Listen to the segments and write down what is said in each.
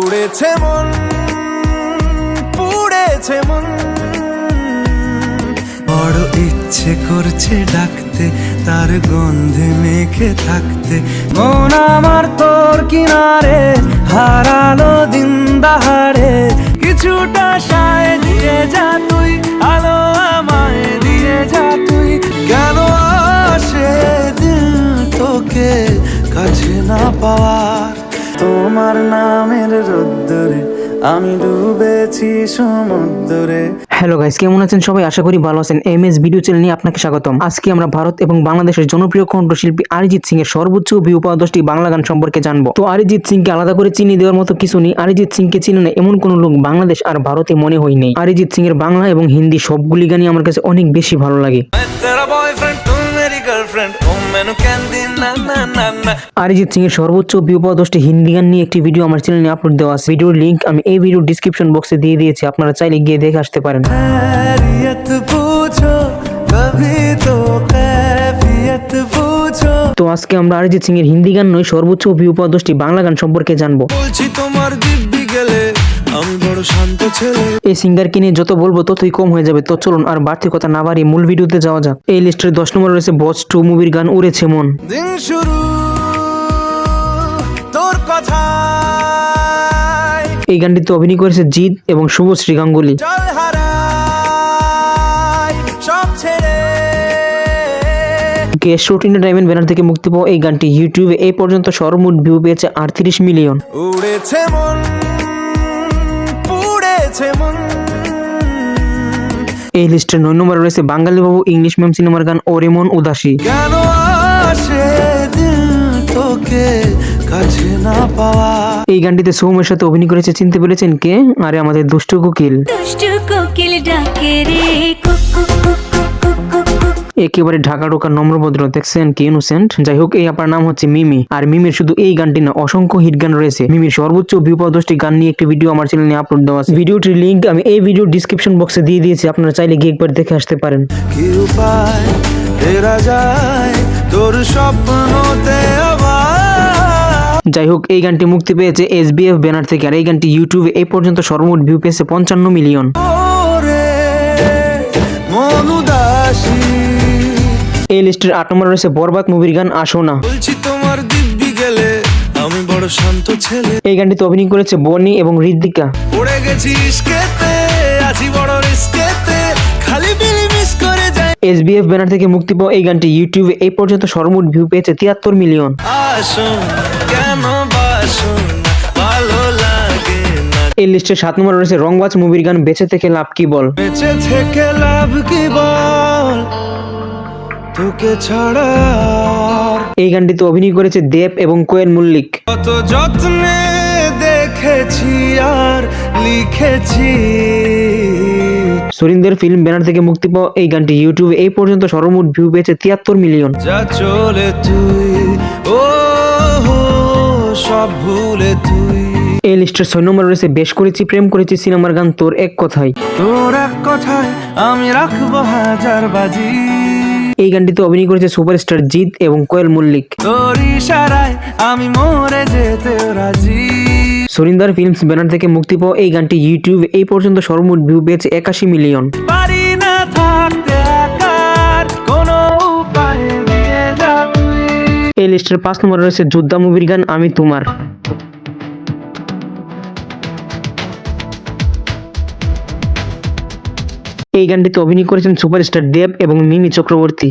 পুড়েছে মন, পুড়েছে মন, বড় ইচ্ছে করছে ডাকতে, তার গন্ধে মেখে থাকতে। মন আমার তোর কিনারে হারালো দিন দাহাড়ে, কিছুটা সায় দিয়ে যা তুই, আলো আমায় দিয়ে যা তুই। কেন আসে দিল তোকে কাছে না পাওয়ার, তোমার নামের রোদ্দুরে আমি ডুবেছি সমুদ্রে। হ্যালো গাইস, কেমন আছেন সবাই? আশা করি ভালো আছেন। এমএস ভিডিও চ্যানেল নিয়ে আপনাকে স্বাগতম। আজকে আমরা ভারত এবং বাংলাদেশের জনপ্রিয় কণ্ঠশিল্পী অরিজিৎ সিং এর সর্বোচ্চ ভিউ পাওয়া 10টি বাংলা গান সম্পর্কে জানবো। তো অরিজিৎ সিং কে আলাদা করে চিনি দেওয়ার মতো কিছু নেই। অরিজিৎ সিং কে চিনে না এমন কোন লোক বাংলাদেশ আর ভারতে মনে হয় নেই। অরিজিৎ সিং এর বাংলা এবং হিন্দি সবগুলি গানই আমার কাছে অনেক বেশি ভালো লাগে। অরিজিৎ সিং এর সর্বোচ্চ ভিউ পাওয়া 10টি হিন্দি গান নিয়ে একটি ভিডিও আমার চ্যানেলে আপলোড দেওয়া আছে। ভিডিওর লিংক আমি এই ভিডিওর ডেসক্রিপশন বক্সে দিয়ে দিয়েছি, আপনারা চাইলে গিয়ে দেখে আসতে পারেন। তো আজকে আমরা অরিজিৎ সিং এর হিন্দি গান নয়, সর্বোচ্চ ভিউ পাওয়া 10টি বাংলা গান সম্পর্কে জানবো। বলছি তোমার দিব্যি গেলে আমি বড় শান্ত ছেলে। এই সিঙ্গারকে নিয়ে যত বলবো ততই কম হয়ে যাবে। তো চলুন আর বাড়তি কথা না বাড়িয়ে মূল ভিডিওতে যাওয়া যাক। এই লিস্টের 10 নম্বরে রয়েছে বস 2 মুভির গান উড়েছে মন। দিন শুরু তোর কথা, এই গানটিতে অভিনয় করেছে জিৎ এবং শুভশ্রী গাঙ্গুলি। চল হারাই সব ছেড়ে। গেস্ট রুটিন ডায়মন্ড ব্যানার থেকে মুক্তি পাওয়া এই গানটি ইউটিউবে এই পর্যন্ত সর্বমোট ভিউ পেয়েছে 38 মিলিয়ন। উড়েছে মন, পুড়েছে মন। এই লিস্টের 9 নম্বরে রয়েছে বাঙালি বাবু ইংলিশ ম্যাম সিনেমার গান ওরে মন উদাসী। কেন আসে দিল তোকে কাছে না পাওয়া। এই গানটিতে সোমের সাথে অভিনয় করেছে, চিনতে পেরেছেন কে? আরে আমাদের দুষ্টু কোকিল। দুষ্টু কোকিল ডাকে রে কুকু কুকু কুকু কুকু। একেবারে ঢাকা ঢোকা নম্রভদ্র, দেখছেন কি ইনোসেন্ট। যাই হোক, এই আপার নাম হচ্ছে মিমি। আর মিমির শুধু এই গানটি না, অসংখ্য হিট গান রয়েছে। মিমির সর্বোচ্চ ভিউ পাওয়া 10টি গান নিয়ে একটি ভিডিও আমার চ্যানেলে আপলোড দেওয়া আছে। ভিডিওটির লিংক আমি এই ভিডিওর ডেসক্রিপশন বক্সে দিয়ে দিয়েছি, আপনারা চাইলে গিয়ে একবার দেখে আসতে পারেন। কি উপায় ফেরা যায় তোর স্বপ্নতে আবার। যাই হোক, এই গানটি মুক্তি পেয়েছে এসবিএফ ব্যানার থেকে। আর এই গানটি ইউটিউবে এই পর্যন্ত সর্বমোট ভিউ পেয়েছে 55 মিলিয়ন। ওরে মন উদাসী। এই লিস্টের 8 নম্বরে রয়েছে বরবাদ মুভির গান আসো না। বলছি তোমার দিব্যি গেলে আমি বড় শান্ত ছেলে। এই গানটিতে অভিনয় করেছে বনি এবং ঋদ্বিকা। পড়ে গেছি ইশকেতে, আছি বড় রিস্কেতে, খালি বিলি মিস করে যায়। এসবিএফ ব্যানার থেকে মুক্তি পাওয়া এই গানটি ইউটিউবে এই পর্যন্ত সর্বমোট ভিউ পেয়েছে 73 মিলিয়ন। আসুন কেন বাসুন ভালো লাগে না। এই লিস্টের 7 নম্বরে রয়েছে রংবাজ মুভির গান বেঁচে থেকে লাভ কি বল। বেঁচে থেকে লাভ কি বল তোকে ছাড়া। এই গানটিতে অভিনয় করেছে দেব এবং কোয়েল মল্লিক। কত যত্নে দেখেছি আর লিখেছি। সুরিন্দর ফিল্ম ব্যানার থেকে মুক্তি পাওয়া এই গানটি ইউটিউবে এই পর্যন্ত সর্বমোট ভিউ পেয়েছে 73 মিলিয়ন। যা চলে তুই ও সব ভুলে তুই। এই লিস্টের 6 নম্বরে রয়েছে বেশ করেছি প্রেম করেছি সিনেমার গান তোর এক কথায়। তোর এক কথায় আমি রাখবো হাজার বাজি। এই গানটিতে অভিনয় করেছে সুপারস্টার জিৎ এবং কোয়েল মল্লিক। তোর ইশারায় আমি মরে যেতে রাজি। সুরিন্দর ফিল্মস ব্যানার থেকে মুক্তি পাওয়া এই গানটি ইউটিউবে এই পর্যন্ত সর্বমোট ভিউ পেয়েছে 81 মিলিয়ন। পারি না থাকতে একার কোনো উপায় দিয়ে যা তুই। এই লিস্টের 5 নম্বরে রয়েছে যোদ্ধা মুভির গান আমি তোমার। এই গানটিতে অভিনয় করেছেন সুপারস্টার দেব এবং মিমি চক্রবর্তী।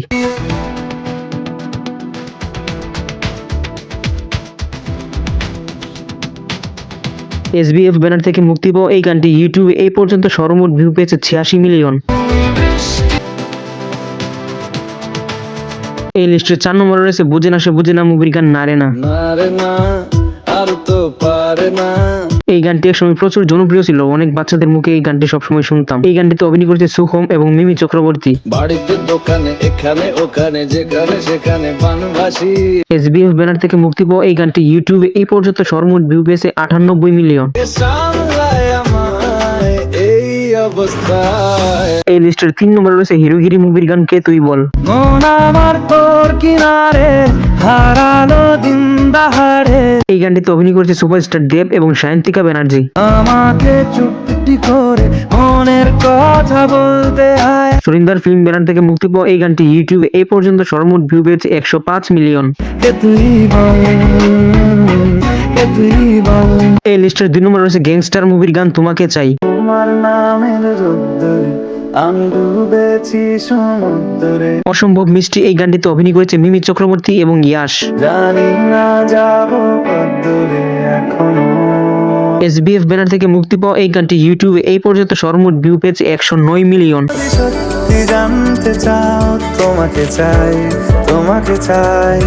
এসবিএফ ব্যানার থেকে মুক্তি পাওয়া এই গানটি ইউটিউবে এই পর্যন্ত সর্বমোট ভিউ পেয়েছে 86 মিলিয়ন। এই লিস্টের 4 নম্বরে রয়েছে বুঝে না সে বুঝে না মুভির গান নারে না। আর তো পারে না। এই গানটি একসময় প্রচুর জনপ্রিয় ছিল, অনেক বাচ্চাদের মুখে এই গানটি সবসময় শুনতাম। এই গানটিতে অভিনয় করেছে সুখম এবং মিমি চক্রবর্তী। বাড়িতে দোকানে এখানে ওখানে যেখানে সেখানে বানবাসী। এসবিএফ ব্যানার থেকে মুক্তি পাওয়া এই গানটি ইউটিউবে এই পর্যন্ত সর্বমোট ভিউ পেয়েছে 98 মিলিয়ন। অবস্থায়। এই লিস্টের 3 নম্বরে রয়েছে হিরোগিরি মুভির গান কে তুই বল। মন আমার তোর কিনারে হারালো দিন দাহারে, এই গানটিতে অভিনয় করেছে সুপারস্টার দেব এবং সায়ন্তিকা ব্যানার্জি। আমাকে চুপটি করে মনের কথা বলতে হয়। সুরিন্দার ফিল্ম ব্যানার থেকে মুক্তি পাওয়া এই গানটি ইউটিউবে এই পর্যন্ত সর্বমোট ভিউ পেয়েছে 105 মিলিয়ন। কে তুই বল, কে তুই বল, এই লিস্টের 2 নম্বরে রয়েছে গ্যাংস্টার মুভির গান তোমাকে চাই। তোমার নামের রোদ্দুরে আমি ডুবেছি সমুদ্রে, অসম্ভব মিষ্টি এই গানটিতে অভিনয় করেছে মিমি চক্রবর্তী এবং ইয়াশ। জানি না যাবো কদ্দূরে এখনো। এসবিএফ ব্যানার থেকে মুক্তি পাওয়া এই গানটি ইউটিউবে এই পর্যন্ত সর্বমোট ভিউ পেয়েছে 109 মিলিয়ন। যদি সত্যি জানতে চাও তোমাকে চাই, তোমাকে চাই।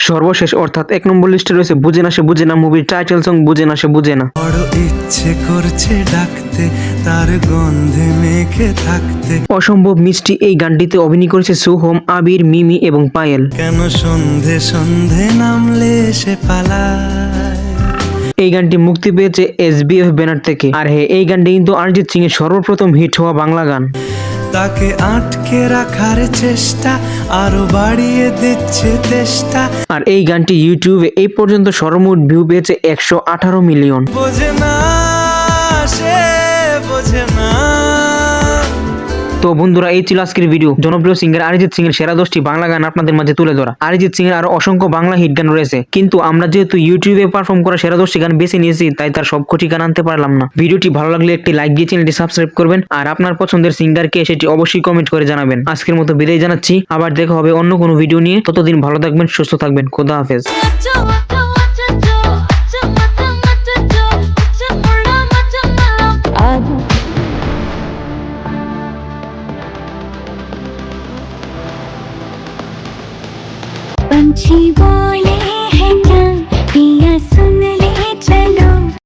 সর্বশেষ অর্থাৎ 1 নম্বর লিস্টে রয়েছে বুঝে না সে বুঝে না মুভির টাইটেল সং বুঝে না সে বুঝে না। বড় ইচ্ছে করছে ডাকতে, তার গন্ধে মেখে থাকতে। অসম্ভব মিষ্টি এই গানটিতে অভিনয় করেছে সোহম, আবির, মিমি এবং পায়েল। কেন সন্ধে সন্ধে নামলে সে পালায়। এই গানটি মুক্তি পেয়েছে এসবিএফ ব্যানার থেকে। আর হ্যাঁ, এই গানটি কিন্তু অরিজিৎ সিং এর সর্বপ্রথম হিট হওয়া বাংলা গান। তাকে আটকে রাখার চেষ্টা আরো বাড়িয়ে দিচ্ছে চেষ্টা। আর এই গানটি ইউটিউবে এই পর্যন্ত সর্বমোট ভিউ পেয়েছে 118 মিলিয়ন। বোঝে না সে, বোঝে না। তো বন্ধুরা, এই ছিল আজকের ভিডিও। জনপ্রিয় সিঙ্গার অরিজিৎ সিং এর সেরা 10টি বাংলা গান আপনাদের মাঝে তুলে ধরা। অরিজিৎ সিং এর আরো অসংখ্য বাংলা হিট গান রয়েছে, কিন্তু আমরা যেহেতু ইউটিউবে পারফর্ম করা সেরা 10টি গান বেছে নিয়েছি, তাই তার সবকটি গান আনতে পারলাম না। ভিডিওটি ভালো লাগলে একটি লাইক দিয়ে চ্যানেলটি সাবস্ক্রাইব করবেন, আর আপনার পছন্দের সিঙ্গারকে সেটি অবশ্যই কমেন্ট করে জানাবেন। আজকের মতো বিদায় জানাচ্ছি, আবার দেখা হবে অন্য কোনো ভিডিও নিয়ে। ততদিন ভালো থাকবেন, সুস্থ থাকবেন, খোদা হাফেজ। पंछी बोले